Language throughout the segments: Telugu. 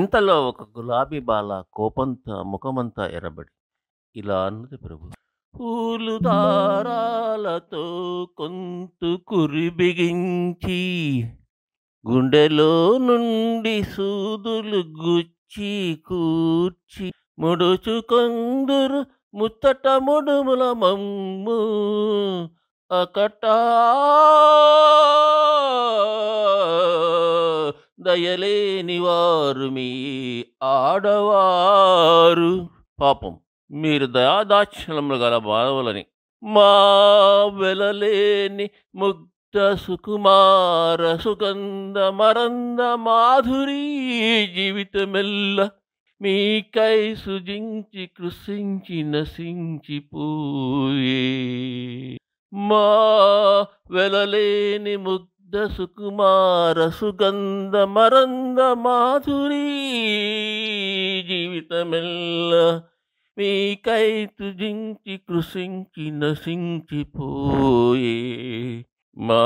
ఇంతలో ఒక గులాబీ బాల కోపంతో ముఖమంతా ఎర్రబడి ఇలా అన్నది ప్రభు. పూలు దారాలతో కొంతు కురి బిగించి గుండెలో నుండి సూదులు గుచ్చి కూర్చి ముడుచుకొందురు ముత్తట ముడుముల మమ్ము అకట దయలేని వారు మీ ఆడవారు. పాపం మీరు దయాదాక్షిణ్యములు గల మానవులని మా వెలలేని ముగ్ధ సుకుమార సుగంధ మరంద మాధురీ జీవితమెల్ల మీకై సుజించి కృషించి నశించిపోయే. మా వెలలేని ముగ్ధ సుకుమార సుగంధ మరంద మాధురీ జీవితమెల్ల మీకై తుజించి కృషించి నశించిపోయే. మా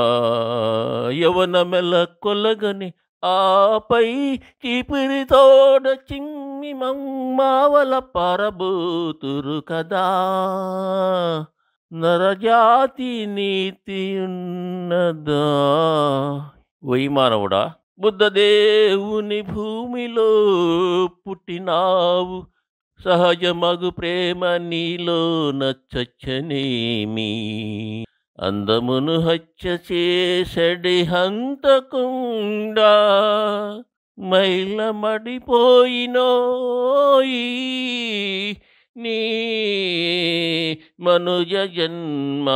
యవనమెల కొలగని ఆపై చీపిరితోడ చిమ్మి మమ్మావల పారబోతురు కదా. నరజాతి నీతి ఉన్నదా? ఓయి మానవుడా, బుద్ధదేవుని భూమిలో పుట్టినావు, సహజమగు ప్రేమ నీలో నచ్చనేమి. అందమును హత్య చేసడి హంతకుండా మైల మడిపోయినోయి నీ మనుజ జన్మ.